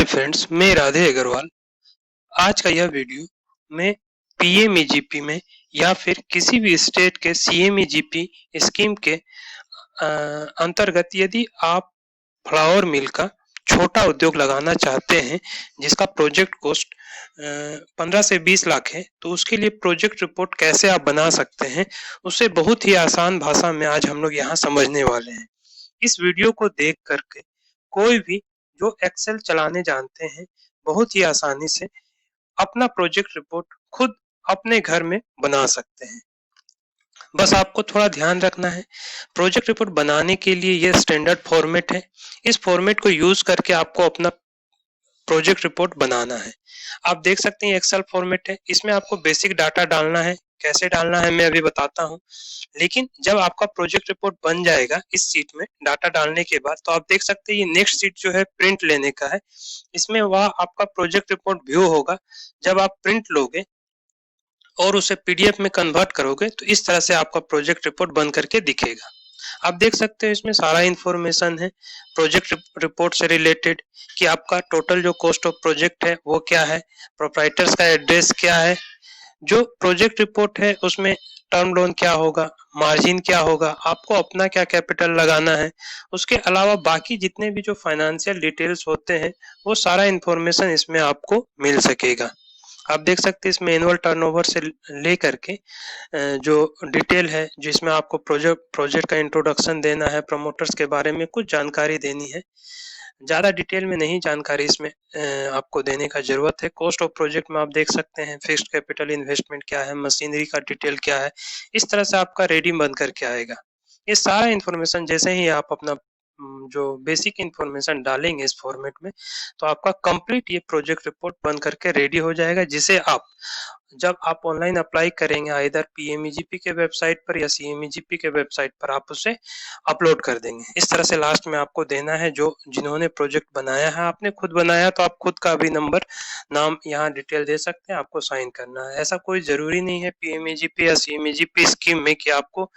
Friends, मैं राधे अग्रवाल। आज का यह वीडियो मैं पीएमईजीपी में या फिर किसी भी स्टेट के सीएमईजीपी स्कीम के अंतर्गत यदि आप फ्लावर मिल का छोटा उद्योग लगाना चाहते हैं जिसका प्रोजेक्ट कॉस्ट 15 से 20 लाख है, तो उसके लिए प्रोजेक्ट रिपोर्ट कैसे आप बना सकते हैं, उसे बहुत ही आसान भाषा में आज हम लोग यहाँ समझने वाले हैं। इस वीडियो को देख करके कोई भी जो एक्सेल चलाने जानते हैं बहुत ही आसानी से अपना प्रोजेक्ट रिपोर्ट खुद अपने घर में बना सकते हैं। बस आपको थोड़ा ध्यान रखना है, प्रोजेक्ट रिपोर्ट बनाने के लिए यह स्टैंडर्ड फॉर्मेट है। इस फॉर्मेट को यूज करके आपको अपना प्रोजेक्ट रिपोर्ट बनाना है। आप देख सकते हैं एक्सेल फॉर्मेट है, इसमें आपको बेसिक डाटा डालना है। कैसे डालना है मैं अभी बताता हूँ, लेकिन जब आपका प्रोजेक्ट रिपोर्ट बन जाएगा इस सीट में डाटा डालने के बाद, तो आप देख सकते हैं ये नेक्स्ट सीट जो है प्रिंट लेने का है। इसमें वह आपका प्रोजेक्ट रिपोर्ट व्यू होगा। जब आप प्रिंट लोगे और उसे पीडीएफ में कन्वर्ट करोगे तो इस तरह से आपका प्रोजेक्ट रिपोर्ट बन करके दिखेगा। आप देख सकते हो इसमें सारा इंफॉर्मेशन है प्रोजेक्ट रिपोर्ट से रिलेटेड, कि आपका टोटल जो कॉस्ट ऑफ प्रोजेक्ट है वो क्या है, प्रोप्राइटर्स का एड्रेस क्या है, जो प्रोजेक्ट रिपोर्ट है उसमें टर्म लोन क्या होगा, मार्जिन क्या होगा, आपको अपना क्या कैपिटल लगाना है, उसके अलावा बाकी जितने भी जो फाइनेंशियल डिटेल्स होते हैं वो सारा इंफॉर्मेशन इसमें आपको मिल सकेगा। आप देख सकते हैं इसमें एनुअल टर्नओवर से लेकर के जो डिटेल है, जिसमें आपको प्रोजेक्ट का इंट्रोडक्शन देना है, प्रमोटर्स के बारे में कुछ जानकारी देनी है। ज़्यादा डिटेल में नहीं जानकारी इसमें आपको देने का ज़रूरत है। कॉस्ट ऑफ प्रोजेक्ट में आप देख सकते हैं फिक्स्ड कैपिटल इन्वेस्टमेंट क्या है, मशीनरी का डिटेल क्या है, इस तरह से आपका रेडी बन करके आएगा। ये सारा इन्फॉर्मेशन जैसे ही आप अपना जो बेसिक इन्फॉर्मेशन डालेंगे इस फॉर्मेट में, तो आपका कंप्लीट ये प्रोजेक्ट रिपोर्ट बन करके रेडी हो जाएगा, जिसे आप जब आप ऑनलाइन अप्लाई करेंगे आइदर पीएमईजीपी के वेबसाइट पर या सीएमईजीपी के वेबसाइट पर, आप उसे अपलोड कर देंगे। इस तरह से लास्ट में आपको देना है, जो जिन्होंने प्रोजेक्ट बनाया है, आपने खुद बनाया तो आप खुद का भी नंबर नाम यहाँ डिटेल दे सकते हैं, आपको साइन करना है। ऐसा कोई जरूरी नहीं है पीएमईजीपी या सीएमईजीपी स्कीम में कि आपको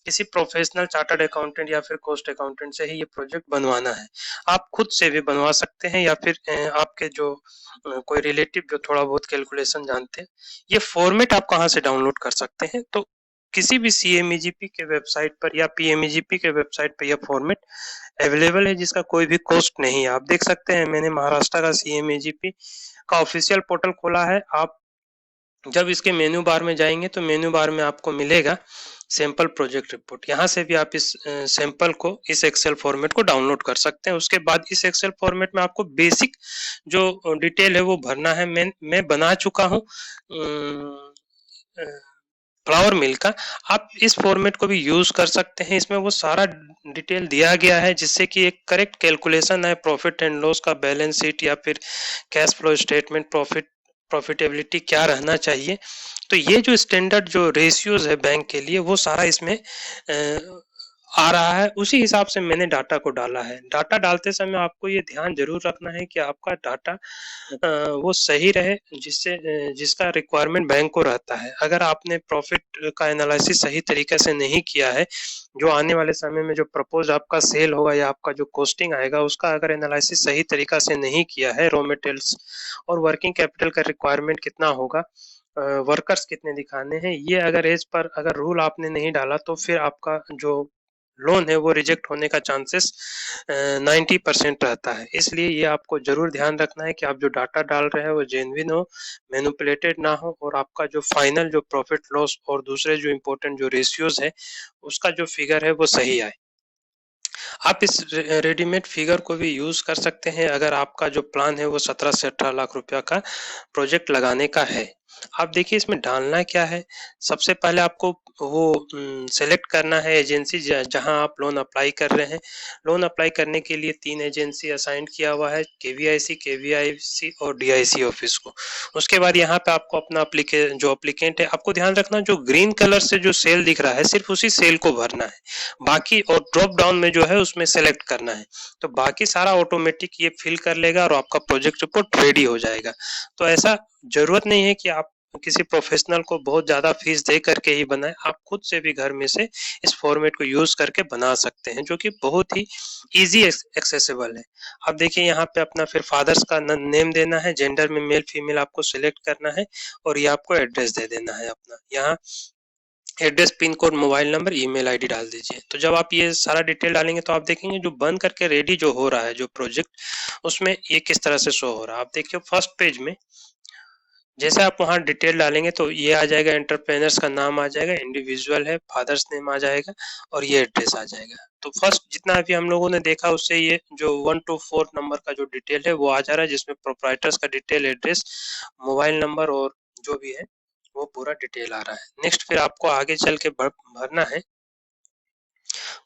किसी प्रोफेशनल चार्टर्ड अकाउंटेंट या फिर कॉस्ट अकाउंटेंट से ही ये प्रोजेक्ट बनवाना है। आप खुद से भी बनवा सकते हैं या फिर आपके जो कोई रिलेटिव जो थोड़ा बहुत कैलकुलेशन जानते हैं। ये फॉर्मेट आप कहाँ से डाउनलोड कर सकते हैं, तो किसी भी सीएमईजीपी के वेबसाइट पर या पीएमईजीपी के वेबसाइट पर यह फॉर्मेट अवेलेबल है, जिसका कोई भी कॉस्ट नहीं है। आप देख सकते हैं मैंने महाराष्ट्र का सीएमईजीपी का ऑफिशियल पोर्टल खोला है। आप जब इसके मेन्यू बार में जाएंगे तो मेन्यू बार में आपको मिलेगा सैंपल प्रोजेक्ट रिपोर्ट। यहाँ से भी आप इस सैंपल को, इस एक्सेल फॉर्मेट को डाउनलोड कर सकते हैं। उसके बाद इस एक्सेल फॉर्मेट में आपको बेसिक जो डिटेल है वो भरना है। मैं बना चुका हूँ फ्लावर मिल का। आप इस फॉर्मेट को भी यूज कर सकते हैं। इसमें वो सारा डिटेल दिया गया है जिससे कि एक करेक्ट कैलकुलेशन है प्रॉफिट एंड लॉस का, बैलेंस शीट या फिर कैश फ्लो स्टेटमेंट, प्रॉफिटेबिलिटी क्या रहना चाहिए। तो ये जो स्टैंडर्ड जो रेशियोज है बैंक के लिए वो सारा इसमें आ रहा है। उसी हिसाब से मैंने डाटा को डाला है। डाटा डालते समय आपको ये ध्यान जरूर रखना है कि आपका डाटा वो सही रहे, जिससे जिसका रिक्वायरमेंट बैंक को रहता है। अगर आपने प्रॉफिट का एनालिसिस सही तरीके से नहीं किया है, जो आने वाले समय में जो प्रपोज आपका सेल होगा या आपका जो कॉस्टिंग आएगा उसका अगर एनालिसिस सही तरीका से नहीं किया है, रॉ मटेरियल्स और वर्किंग कैपिटल का रिक्वायरमेंट कितना होगा, वर्कर्स कितने दिखाने हैं, ये अगर एज पर अगर रूल आपने नहीं डाला तो फिर आपका जो लोन है वो रिजेक्ट होने का चांसेस 90% रहता है। इसलिए ये आपको जरूर ध्यान रखना है कि आप जो डाटा डाल रहे हैं वो जेन्युइन हो, मैनिपुलेटेड ना हो, और आपका जो फाइनल जो प्रॉफिट लॉस और दूसरे जो इम्पोर्टेंट जो रेशियोज है उसका जो फिगर है वो सही आए। आप इस रेडीमेड फिगर को भी यूज कर सकते हैं अगर आपका जो प्लान है वो 17 से 18 लाख रुपया का प्रोजेक्ट लगाने का है। आप देखिए इसमें डालना क्या है। सबसे पहले आपको वो सेलेक्ट करना है एजेंसी जहां आप लोन अप्लाई कर रहे हैं। लोन अप्लाई करने के लिए 3 एजेंसी असाइन किया हुआ है, केवीआईसी और डीआईसी ऑफिस को। उसके बाद यहाँ पे आपको अपना जो अप्लीकेंट है, आपको ध्यान रखना जो ग्रीन कलर से जो सेल दिख रहा है सिर्फ उसी सेल को भरना है, बाकी और ड्रॉप डाउन में जो है उसमें सेलेक्ट करना है। तो बाकी सारा ऑटोमेटिक ये फिल कर लेगा और आपका प्रोजेक्ट रिपोर्ट रेडी हो जाएगा। तो ऐसा जरूरत नहीं है कि आप किसी प्रोफेशनल को बहुत ज़्यादा फीस दे करके ही बनाएं, आप खुद से भी घर में से इस फॉर्मेट को यूज़ करके बना सकते हैं, जो कि बहुत ही ईज़ी एक्सेसिबल है। अब देखिए यहाँ पे अपना फिर फादर्स का नेम देना है, जेंडर में मेल फीमेल आपको सिलेक्ट करना है और ये आपको एड्रेस दे देना है अपना। यहाँ address, pin code, mobile number, email ID डाल दीजिए। तो जब आप ये सारा डिटेल डालेंगे तो आप देखेंगे जो बन करके रेडी जो हो रहा है जो प्रोजेक्ट, उसमें ये किस तरह से शो हो रहा है। आप देखिए फर्स्ट पेज में जैसे आप वहाँ डिटेल डालेंगे तो ये आ जाएगा, एंटरप्रेन्योर्स का नाम आ जाएगा, इंडिविजुअल है, फादर्स नेम आ जाएगा और ये एड्रेस आ जाएगा। तो फर्स्ट जितना अभी हम लोगों ने देखा उससे ये जो 1 to 4 नंबर का जो डिटेल है वो आ जा रहा है, जिसमें प्रोप्राइटर्स का डिटेल, एड्रेस, मोबाइल नंबर और जो भी है वो पूरा डिटेल आ रहा है। नेक्स्ट फिर आपको आगे चल के भरना है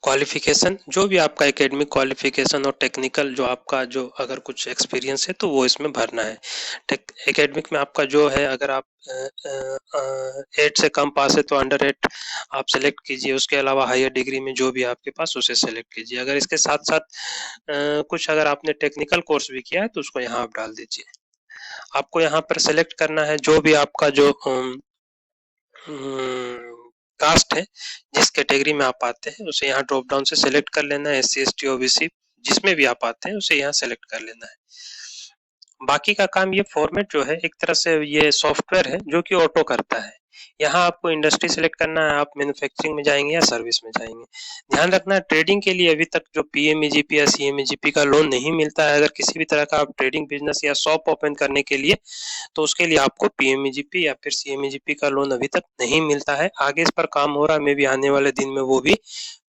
क्वालिफिकेशन, जो भी आपका एकेडमिक क्वालिफिकेशन और टेक्निकल जो आपका जो अगर कुछ एक्सपीरियंस है तो वो इसमें भरना है। एकेडमिक में आपका जो है, अगर आप 8 से कम पास है तो अंडर 8 आप सेलेक्ट कीजिए। उसके अलावा हायर डिग्री में जो भी आपके पास उसे सेलेक्ट कीजिए। अगर इसके साथ साथ कुछ अगर आपने टेक्निकल कोर्स भी किया है तो उसको यहाँ आप डाल दीजिए। आपको यहाँ पर सेलेक्ट करना है जो भी आपका जो कास्ट है, जिस कैटेगरी में आप आते हैं उसे यहाँ ड्रॉप डाउन से सेलेक्ट कर लेना है। SC ST OBC जिसमें भी आप आते हैं उसे यहाँ सेलेक्ट कर लेना है। बाकी का काम ये फॉर्मेट जो है एक तरह से ये सॉफ्टवेयर है जो कि ऑटो करता है। यहाँ आपको इंडस्ट्री सेलेक्ट करना है, आप मैन्युफैक्चरिंग में जाएंगे या सर्विस में जाएंगे। ध्यान रखना ट्रेडिंग के लिए अभी तक जो PMEGP या CMEGP का लोन नहीं मिलता है। अगर किसी भी तरह का आप ट्रेडिंग बिजनेस या शॉप ओपन करने के लिए, तो उसके लिए आपको PMEGP या फिर CMEGP का लोन अभी तक नहीं मिलता है। आगे इस पर काम हो रहा है, मे भी आने वाले दिन में वो भी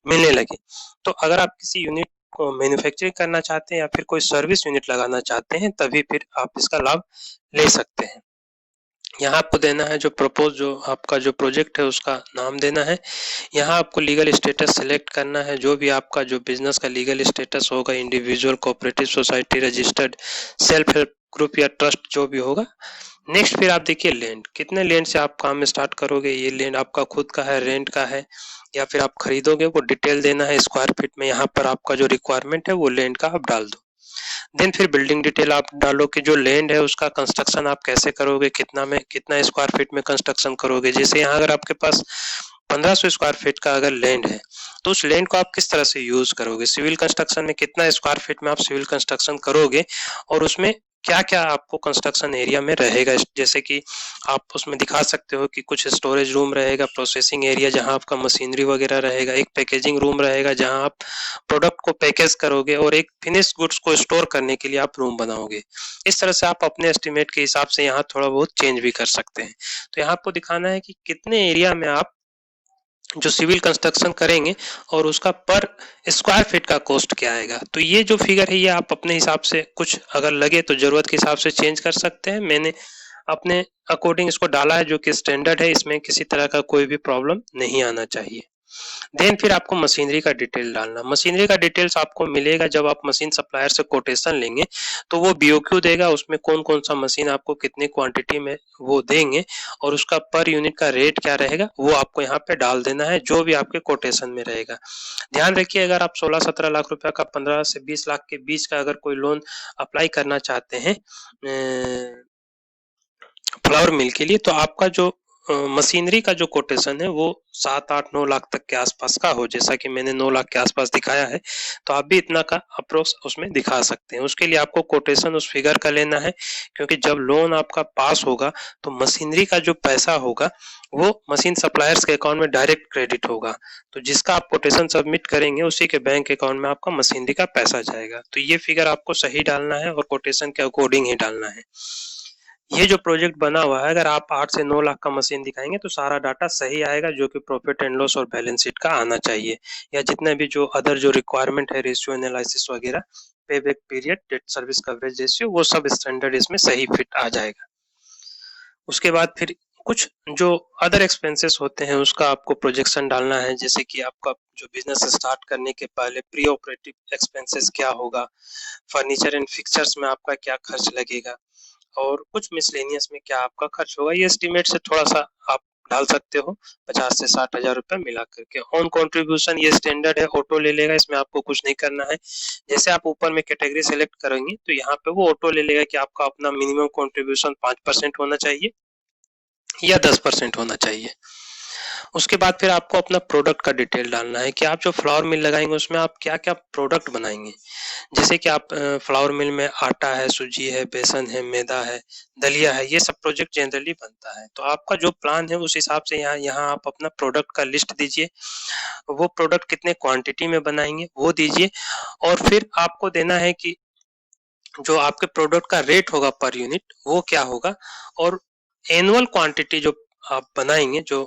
मिलने लगे। तो अगर आप किसी यूनिट को मैन्युफैक्चरिंग करना चाहते हैं या फिर कोई सर्विस यूनिट लगाना चाहते हैं, तभी फिर आप इसका लाभ ले सकते हैं। यहाँ आपको देना है जो प्रपोज जो आपका जो प्रोजेक्ट है उसका नाम देना है। यहाँ आपको लीगल स्टेटस सेलेक्ट करना है, जो भी आपका जो बिजनेस का लीगल स्टेटस होगा, individual, cooperative society, registered, self help group या ट्रस्ट जो भी होगा। नेक्स्ट फिर आप देखिए लैंड, कितने लैंड से आप काम स्टार्ट करोगे। ये लैंड आपका खुद का है, रेंट का है या फिर आप खरीदोगे, वो डिटेल देना है स्क्वायर फीट में। यहाँ पर आपका जो रिक्वायरमेंट है वो लैंड का आप डाल दो। देन फिर बिल्डिंग डिटेल आप डालो कि जो लैंड है उसका कंस्ट्रक्शन आप कैसे करोगे, कितना में कितना स्क्वायर फीट में कंस्ट्रक्शन करोगे। जैसे यहाँ अगर आपके पास 1500 स्क्वायर फीट का अगर लैंड है तो उस लैंड को आप किस तरह से यूज करोगे, सिविल कंस्ट्रक्शन में कितना स्क्वायर फीट में आप सिविल कंस्ट्रक्शन करोगे और उसमें क्या क्या आपको कंस्ट्रक्शन एरिया में रहेगा। जैसे कि आप उसमें दिखा सकते हो कि कुछ स्टोरेज रूम रहेगा, प्रोसेसिंग एरिया जहां आपका मशीनरी वगैरह रहेगा, एक पैकेजिंग रूम रहेगा जहां आप प्रोडक्ट को पैकेज करोगे और एक फिनिश गुड्स को स्टोर करने के लिए आप रूम बनाओगे। इस तरह से आप अपने एस्टिमेट के हिसाब से यहाँ थोड़ा बहुत चेंज भी कर सकते हैं। तो यहाँ आपको दिखाना है कि कितने एरिया में आप जो सिविल कंस्ट्रक्शन करेंगे और उसका पर स्क्वायर फीट का कॉस्ट क्या आएगा। तो ये जो फिगर है ये आप अपने हिसाब से कुछ अगर लगे तो जरूरत के हिसाब से चेंज कर सकते हैं। मैंने अपने अकॉर्डिंग इसको डाला है जो कि स्टैंडर्ड है, इसमें किसी तरह का कोई भी प्रॉब्लम नहीं आना चाहिए। देन फिर आपको मशीनरी का डिटेल डालना। मशीनरी का डिटेल्स आपको मिलेगा जब आप मशीन सप्लायर से कोटेशन लेंगे, तो वो BOQ देगा, उसमें कौन कौन सा मशीन आपको कितनी क्वांटिटी में वो देंगे और उसका पर यूनिट का रेट क्या रहेगा वो आपको यहाँ पे डाल देना है, जो भी आपके कोटेशन में रहेगा। ध्यान रखिए अगर आप 16-17 लाख रुपया का 15 से 20 लाख के बीच का अगर कोई लोन अप्लाई करना चाहते हैं फ्लावर मिल के लिए, तो आपका जो मशीनरी का जो कोटेशन है वो 7-8-9 लाख तक के आसपास का हो। जैसा कि मैंने 9 लाख के आसपास दिखाया है, तो आप भी इतना का अप्रोक्स उसमें दिखा सकते हैं। उसके लिए आपको कोटेशन उस फिगर का लेना है, क्योंकि जब लोन आपका पास होगा तो मशीनरी का जो पैसा होगा वो मशीन सप्लायर्स के अकाउंट में डायरेक्ट क्रेडिट होगा। तो जिसका आप कोटेशन सबमिट करेंगे उसी के बैंक अकाउंट में आपका मशीनरी का पैसा जाएगा। तो ये फिगर आपको सही डालना है और कोटेशन के अकॉर्डिंग ही डालना है। ये जो प्रोजेक्ट बना हुआ है, अगर आप 8 से 9 लाख का मशीन दिखाएंगे तो सारा डाटा सही आएगा, जो कि प्रॉफिट एंड लॉस और बैलेंस शीट का आना चाहिए, या जितने भी जो अदर जो रिक्वायरमेंट है, रेशियो एनालिसिस वगैरह, पे back period, debt service coverage ratio, वो सब स्टैंडर्ड इसमें सही फिट आ जाएगा। उसके बाद फिर कुछ जो अदर एक्सपेंसेस होते हैं उसका आपको प्रोजेक्शन डालना है। जैसे कि आपका जो बिजनेस स्टार्ट करने के पहले प्री ऑपरेटिव एक्सपेंसेस क्या होगा, फर्नीचर एंड फिक्सचर्स में आपका क्या खर्च लगेगा और कुछ मिसलेनियस में क्या आपका खर्च होगा। ये एस्टिमेट से थोड़ा सा आप डाल सकते हो, 50 से 60 हजार रुपया मिला करके। ऑन कंट्रीब्यूशन ये स्टैंडर्ड है, ऑटो ले लेगा, इसमें आपको कुछ नहीं करना है। जैसे आप ऊपर में कैटेगरी सेलेक्ट करेंगे तो यहाँ पे वो ऑटो ले लेगा कि आपका अपना मिनिमम कंट्रीब्यूशन 5% होना चाहिए या 10% होना चाहिए। उसके बाद फिर आपको अपना प्रोडक्ट का डिटेल डालना है कि आप जो फ्लावर मिल लगाएंगे उसमें आप क्या क्या प्रोडक्ट बनाएंगे। जैसे कि आप फ्लावर मिल में आटा है, सूजी है, बेसन है, मैदा है, दलिया है, ये सब प्रोजेक्ट जनरली बनता है। तो आपका जो प्लान है उस हिसाब से यहाँ यहाँ आप अपना प्रोडक्ट का लिस्ट दीजिए, वो प्रोडक्ट कितने क्वांटिटी में बनाएंगे वो दीजिए, और फिर आपको देना है कि जो आपके प्रोडक्ट का रेट होगा पर यूनिट वो क्या होगा, और एनुअल क्वांटिटी जो आप बनाएंगे, जो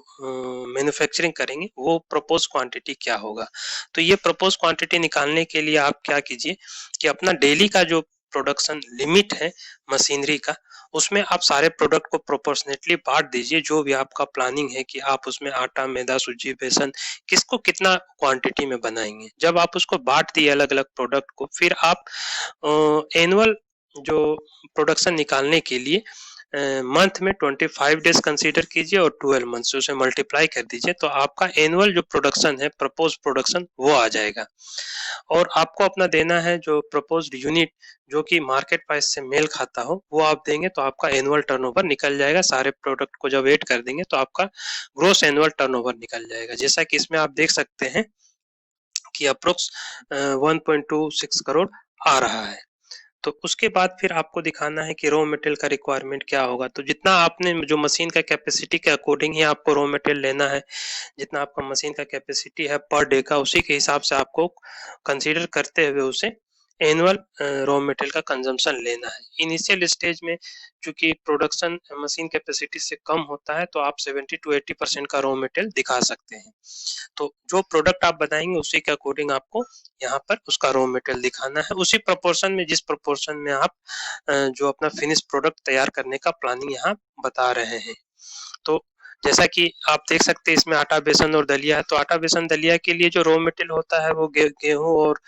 मैन्युफैक्चरिंग करेंगे, वो प्रपोज क्वांटिटी क्या होगा। तो ये प्रपोज क्वांटिटी निकालने के लिए आप क्या कीजिए कि अपना डेली का जो प्रोडक्शन लिमिट है मशीनरी का, उसमें आप सारे प्रोडक्ट को प्रोपोर्शनेटली बांट दीजिए। जो भी आपका प्लानिंग है कि आप उसमें आटा, मैदा, सूजी, बेसन किसको कितना क्वांटिटी में बनाएंगे, जब आप उसको बांट दिए अलग अलग प्रोडक्ट को, फिर आप एनुअल जो प्रोडक्शन निकालने के लिए मंथ में 25 डेज कंसीडर कीजिए और 12 मंथ से उसे मल्टीप्लाई कर दीजिए, तो आपका एनुअल जो प्रोडक्शन है, प्रपोज प्रोडक्शन, वो आ जाएगा। और आपको अपना देना है जो प्रपोज्ड यूनिट जो कि मार्केट प्राइस से मेल खाता हो, वो आप देंगे तो आपका एनुअल टर्नओवर निकल जाएगा। सारे प्रोडक्ट को जब ऐड कर देंगे तो आपका ग्रोस एनुअल टर्नओवर निकल जाएगा। जैसा कि इसमें आप देख सकते हैं कि अप्रोक्स 1.26 करोड़ आ रहा है। तो उसके बाद फिर आपको दिखाना है कि रॉ मटेरियल का रिक्वायरमेंट क्या होगा। तो जितना आपने जो मशीन का कैपेसिटी के अकॉर्डिंग ही आपको रॉ मटेरियल लेना है, जितना आपका मशीन का कैपेसिटी है पर डे का, उसी के हिसाब से आपको कंसीडर करते हुए उसे एनुअल रॉ मटेरियल का कंजम्पशन लेना है। इनिशियल स्टेज में चूंकि प्रोडक्शन मशीन कैपेसिटी से कम होता है, तो आप 70 to 80% का रॉ मटेरियल दिखा सकते हैं। तो जो प्रोडक्ट आप बताएंगे उसी के अकॉर्डिंग आपको यहाँ पर उसका रॉ मटेरियल दिखाना है, उसी प्रोपोर्शन में जिस प्रोपोर्शन में आप जो अपना फिनिश प्रोडक्ट तैयार करने का प्लानिंग यहाँ बता रहे हैं। तो जैसा कि आप देख सकते हैं इसमें आटा, बेसन और दलिया है। तो आटा, बेसन, दलिया के लिए जो रॉ मटेरियल होता है वो गेहूं और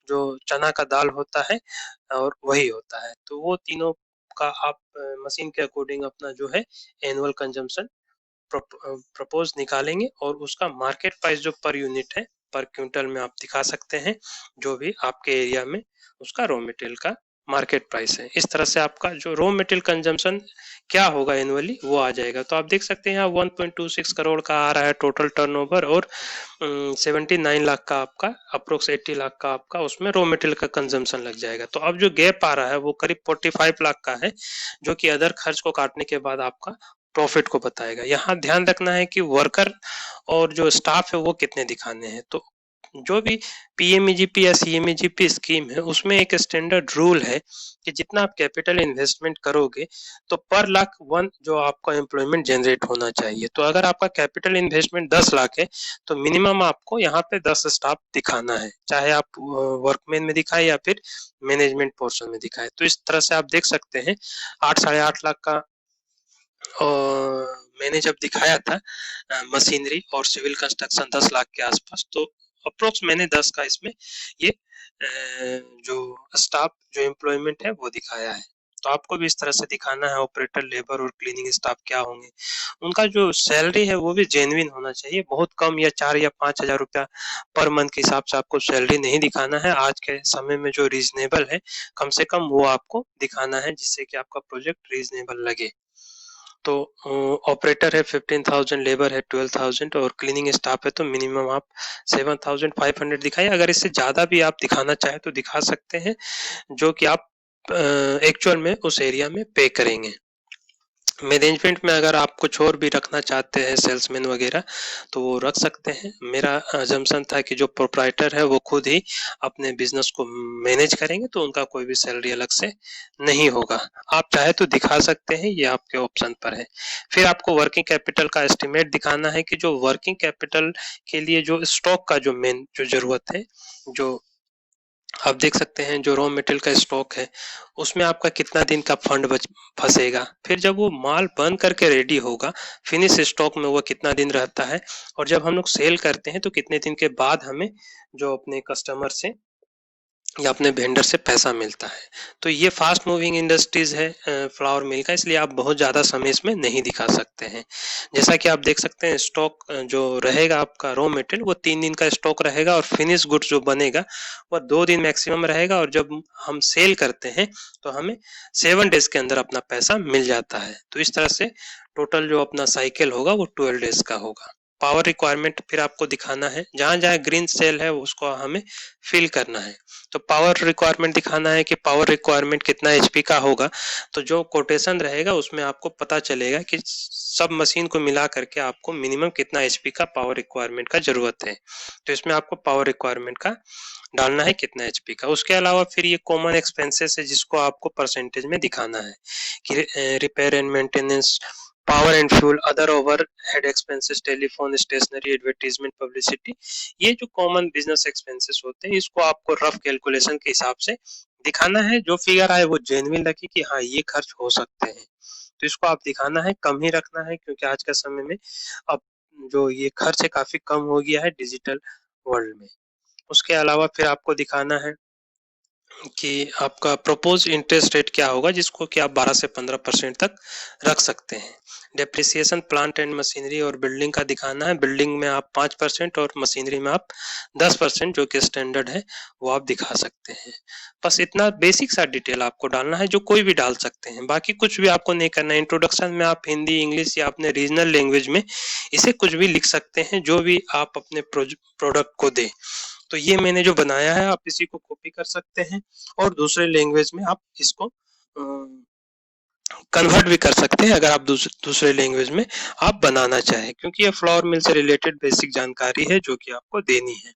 जो चना का दाल होता है, और वही होता है। तो वो तीनों का आप मशीन के अकॉर्डिंग अपना जो है एनुअल कंजम्पशन प्रपोज निकालेंगे, और उसका मार्केट प्राइस जो पर यूनिट है, पर क्विंटल में आप दिखा सकते हैं जो भी आपके एरिया में उसका रॉ मटेरियल का मार्केट प्राइस है। इस तरह से आपका जो रॉ मटेरियल कंजम्पशन क्या होगा एनुअली वो आ जाएगा। तो आप देख सकते हैं यहाँ 1.26 करोड़ का आ रहा है टोटल टर्नओवर, और 79 लाख का आपका, अप्रोक्स 80 लाख का आपका उसमें रॉ मटेरियल का कंजम्पशन लग जाएगा। तो अब जो गैप आ रहा है वो करीब 45 लाख का है, जो कि अदर खर्च को काटने के बाद आपका प्रॉफिट को बताएगा। यहाँ ध्यान रखना है कि वर्कर और जो स्टाफ है वो कितने दिखाने हैं। तो जो भी पीएमईजीपी या सीएमईजीपी स्कीम है उसमें एक स्टैंडर्ड रूल है कि जितना आप कैपिटल इन्वेस्टमेंट करोगे तो पर लाख वन जो आपका एम्प्लॉयमेंट जनरेट होना चाहिए। तो अगर आपका कैपिटल इन्वेस्टमेंट 10 लाख है तो मिनिमम आपको यहाँ पे 10 स्टाफ दिखाना है, चाहे आप वर्कमैन में दिखाए या फिर मैनेजमेंट पोर्शन में दिखाए। तो इस तरह से आप देख सकते हैं 8-8.5 लाख का मैंने जब दिखाया था मशीनरी और सिविल कंस्ट्रक्शन 10 लाख के आसपास, तो अप्रोक्स मैंने 10 का इसमें ये जो स्टाफ जो एम्प्लॉयमेंट है वो दिखाया है। तो आपको भी इस तरह से दिखाना है ऑपरेटर, लेबर और क्लीनिंग स्टाफ क्या होंगे। उनका जो सैलरी है वो भी जेन्युइन होना चाहिए, बहुत कम या 4 या 5 हजार रुपया पर मंथ के हिसाब से आपको सैलरी नहीं दिखाना है। आज के समय में जो रीजनेबल है कम से कम वो आपको दिखाना है, जिससे कि आपका प्रोजेक्ट रीजनेबल लगे। तो ऑपरेटर है 15,000, लेबर है 12,000 और क्लीनिंग स्टाफ है तो मिनिमम आप 7,500 दिखाइए। अगर इससे ज्यादा भी आप दिखाना चाहे तो दिखा सकते हैं, जो कि आप एक्चुअल में उस एरिया में पे करेंगे। मैनेजमेंट में अगर आप कुछ और भी रखना चाहते हैं, सेल्समैन वगैरह, तो वो रख सकते हैं। मेरा अजम्पशन था कि जो प्रोप्राइटर है वो खुद ही अपने बिजनेस को मैनेज करेंगे तो उनका कोई भी सैलरी अलग से नहीं होगा। आप चाहे तो दिखा सकते हैं, ये आपके ऑप्शन पर है। फिर आपको वर्किंग कैपिटल का एस्टिमेट दिखाना है कि जो वर्किंग कैपिटल के लिए जो स्टॉक का जो मेन जो जरूरत है, जो आप देख सकते हैं जो रॉ मटेरियल का स्टॉक है उसमें आपका कितना दिन का फंड फंसेगा। फिर जब वो माल बन करके रेडी होगा, फिनिश स्टॉक में वो कितना दिन रहता है, और जब हम लोग सेल करते हैं तो कितने दिन के बाद हमें जो अपने कस्टमर से या अपने वेंडर से पैसा मिलता है। तो ये फास्ट मूविंग इंडस्ट्रीज है फ्लावर मिल का, इसलिए आप बहुत ज़्यादा समय इसमें नहीं दिखा सकते हैं। जैसा कि आप देख सकते हैं स्टॉक जो रहेगा आपका रॉ मटेरियल वो 3 दिन का स्टॉक रहेगा, और फिनिश गुड्स जो बनेगा वह 2 दिन मैक्सिमम रहेगा, और जब हम सेल करते हैं तो हमें 7 डेज के अंदर अपना पैसा मिल जाता है। तो इस तरह से टोटल जो अपना साइकिल होगा वो 12 डेज का होगा। पावर रिक्वायरमेंट फिर आपको दिखाना है, जहां जहां ग्रीन सेल है उसको हमें फिल करना है। तो पावर रिक्वायरमेंट दिखाना है कि पावर रिक्वायरमेंट कितना एचपी का होगा। तो जो कोटेशन रहेगा उसमें आपको पता चलेगा कि सब मशीन को मिला करके आपको मिनिमम कितना एचपी का पावर रिक्वायरमेंट का जरूरत है। तो इसमें आपको पावर रिक्वायरमेंट का डालना है कितना एचपी का। उसके अलावा फिर ये कॉमन एक्सपेंसेस है जिसको आपको परसेंटेज में दिखाना है कि repair and maintenance, power and fuel, other overhead expenses, telephone, stationery, advertisement, publicity, ये जो कॉमन बिजनेस एक्सपेंसेस होते हैं इसको आपको रफ कैलकुलेशन के हिसाब से दिखाना है। जो फिगर आए वो जेन्युइन रखे कि हाँ ये खर्च हो सकते हैं, तो इसको आप दिखाना है, कम ही रखना है, क्योंकि आज के समय में अब जो ये खर्च है काफी कम हो गया है डिजिटल वर्ल्ड में। उसके अलावा फिर आपको दिखाना है कि आपका प्रपोज इंटरेस्ट रेट क्या होगा, जिसको कि आप 12 से 15% तक रख सकते हैं। डेप्रिसिएशन प्लांट एंड मशीनरी और बिल्डिंग का दिखाना है, बिल्डिंग में आप 5% और मशीनरी में आप 10% जो कि स्टैंडर्ड है वो आप दिखा सकते हैं। बस इतना बेसिक सा डिटेल आपको डालना है, जो कोई भी डाल सकते हैं, बाकी कुछ भी आपको नहीं करना है। इंट्रोडक्शन में आप हिंदी, इंग्लिश या अपने रीजनल लैंग्वेज में इसे कुछ भी लिख सकते हैं जो भी आप अपने प्रोडक्ट को दें। तो ये मैंने जो बनाया है आप इसी को कॉपी कर सकते हैं, और दूसरे लैंग्वेज में आप इसको कन्वर्ट भी कर सकते हैं अगर आप दूसरे लैंग्वेज में आप बनाना चाहें, क्योंकि ये फ्लावर मिल से रिलेटेड बेसिक जानकारी है जो कि आपको देनी है।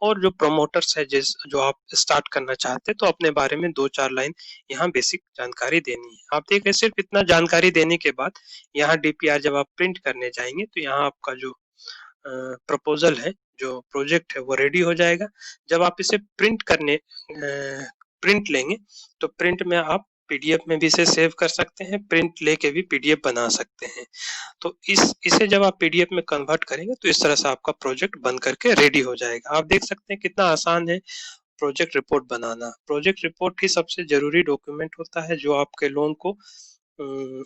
और जो प्रमोटर्स है जिस जो आप स्टार्ट करना चाहते हैं तो अपने बारे में 2-4 लाइन यहाँ बेसिक जानकारी देनी है। आप देख रहे सिर्फ इतना जानकारी देने के बाद यहाँ डीपीआर जब आप प्रिंट करने जाएंगे तो यहाँ आपका जो प्रपोजल है, जो प्रोजेक्ट है वो रेडी हो जाएगा। जब आप इसे प्रिंट लेंगे तो प्रिंट में आप पीडीएफ में भी इसे सेव कर सकते हैं, प्रिंट लेके भी पीडीएफ बना सकते हैं। तो इसे जब आप पीडीएफ में कन्वर्ट करेंगे तो इस तरह से आपका प्रोजेक्ट बन करके रेडी हो जाएगा। आप देख सकते हैं कितना आसान है प्रोजेक्ट रिपोर्ट बनाना। प्रोजेक्ट रिपोर्ट ही सबसे जरूरी डॉक्यूमेंट होता है जो आपके लोन को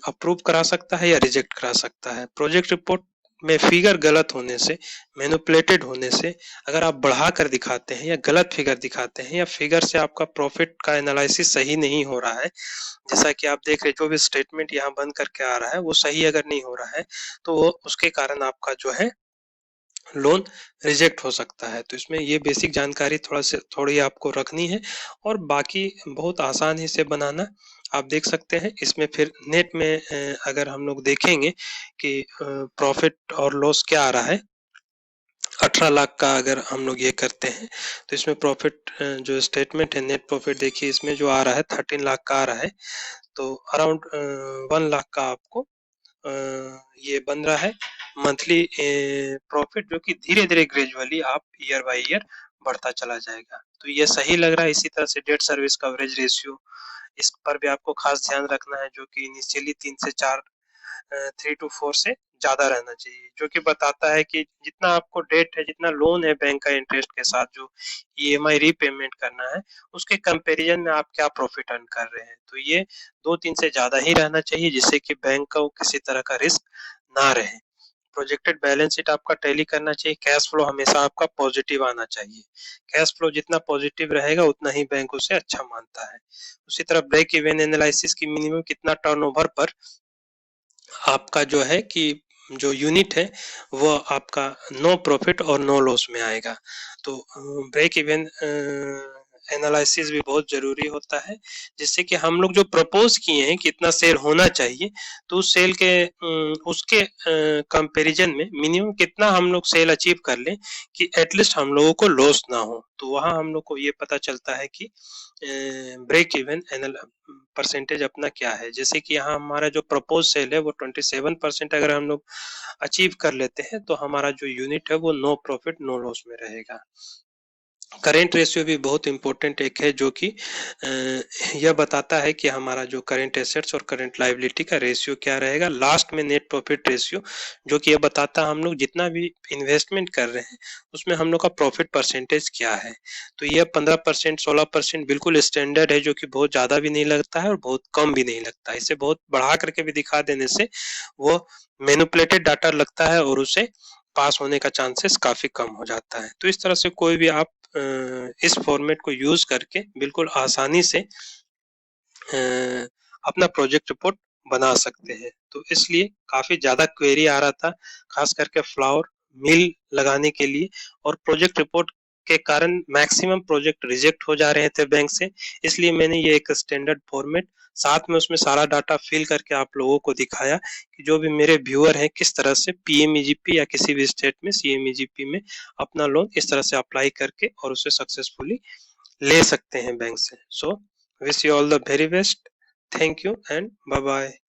अप्रूव करा सकता है या रिजेक्ट करा सकता है। प्रोजेक्ट रिपोर्ट में फिगर गलत होने से, मैनिपुलेटेड होने से, अगर आप बढ़ा कर दिखाते हैं या गलत फिगर दिखाते हैं या फिगर से आपका प्रॉफिट का एनालिसिस सही नहीं हो रहा है, जैसा कि आप देख रहे जो भी स्टेटमेंट यहाँ बन करके आ रहा है वो सही अगर नहीं हो रहा है तो वो उसके कारण आपका जो है लोन रिजेक्ट हो सकता है। तो इसमें ये बेसिक जानकारी थोड़ी आपको रखनी है, और बाकी बहुत आसान ही से बनाना। आप देख सकते हैं इसमें फिर नेट में अगर हम लोग देखेंगे कि प्रॉफिट और लॉस क्या आ रहा है, 18 लाख का अगर हम लोग ये करते हैं तो इसमें प्रॉफिट जो स्टेटमेंट है, नेट प्रॉफिट देखिए इसमें जो आ रहा है 13 लाख का आ रहा है। तो अराउंड 1 लाख का आपको ये बन रहा है मंथली प्रॉफिट, जो कि धीरे धीरे ग्रेजुअली आप ईयर बाय ईयर बढ़ता चला जाएगा। तो ये सही लग रहा है। इसी तरह से डेट सर्विस कवरेज रेशियो, इस पर भी आपको खास ध्यान रखना है, जो कि इनिशियली 3 to 4 से ज्यादा रहना चाहिए, जो कि बताता है कि जितना आपको डेट है, जितना लोन है बैंक का इंटरेस्ट के साथ जो ईएमआई रीपेमेंट करना है, उसके कंपैरिजन में आप क्या प्रॉफिट अर्न कर रहे हैं। तो ये 2-3 से ज्यादा ही रहना चाहिए जिससे कि बैंक को किसी तरह का रिस्क ना रहे। प्रोजेक्टेड बैलेंस शीट आपका टैली करना चाहिए। कैश फ्लो हमेशा आपका पॉजिटिव आना चाहिए। कैश फ्लो जितना पॉजिटिव रहेगा उतना ही बैंक उसे अच्छा मानता है। उसी तरह ब्रेक इवन एनालिसिस की मिनिमम कितना टर्नओवर पर आपका जो है कि जो यूनिट है वो आपका नो प्रॉफिट और नो लॉस में आएगा। तो ब्रेक इवन एनालिसिस भी बहुत जरूरी होता है, जिससे कि हम लोग जो प्रपोज किए हैं कितना सेल होना चाहिए तो उस सेल के उसके कंपैरिजन में मिनिमम कितना हम लोग सेल अचीव कर लें कि एटलीस्ट हम लोगों को लॉस ना हो। तो वहाँ हम लोग को ये पता चलता है कि ब्रेक इवन परसेंटेज अपना क्या है। जैसे कि यहाँ हमारा जो प्रपोज सेल है वो 27% अगर हम लोग अचीव कर लेते हैं तो हमारा जो यूनिट है वो नो प्रॉफिट नो लॉस में रहेगा। करेंट रेशियो भी बहुत इम्पोर्टेंट एक है, जो कि यह बताता है कि हमारा जो करेंट एसेट्स और करेंट लायबिलिटी का रेशियो क्या रहेगा। लास्ट में नेट प्रॉफिट रेशियो, जो कि यह बताता है हम लोग जितना भी इन्वेस्टमेंट कर रहे हैं उसमें हम लोग का प्रॉफिट परसेंटेज क्या है। तो यह 15% 16% बिल्कुल स्टैंडर्ड है, जो कि बहुत ज़्यादा भी नहीं लगता है और बहुत कम भी नहीं लगता है। इसे बहुत बढ़ा करके भी दिखा देने से वो मैनिपुलेटेड डाटा लगता है और उसे पास होने का चांसेस काफ़ी कम हो जाता है। तो इस तरह से कोई भी आप इस फॉर्मेट को यूज करके बिल्कुल आसानी से अपना प्रोजेक्ट रिपोर्ट बना सकते हैं। तो इसलिए काफी ज्यादा क्वेरी आ रहा था, खास करके फ्लावर मिल लगाने के लिए, और प्रोजेक्ट रिपोर्ट के कारण मैक्सिमम प्रोजेक्ट रिजेक्ट हो जा रहे थे बैंक से। इसलिए मैंने ये एक स्टैंडर्ड फॉर्मेट साथ में उसमें सारा डाटा फिल करके आप लोगों को दिखाया कि जो भी मेरे व्यूअर हैं किस तरह से पीएमईजीपी या किसी भी स्टेट में सीएमईजीपी में अपना लोन इस तरह से अप्लाई करके और उसे सक्सेसफुली ले सकते हैं बैंक से। So wish you all the very best. Thank you and bye bye.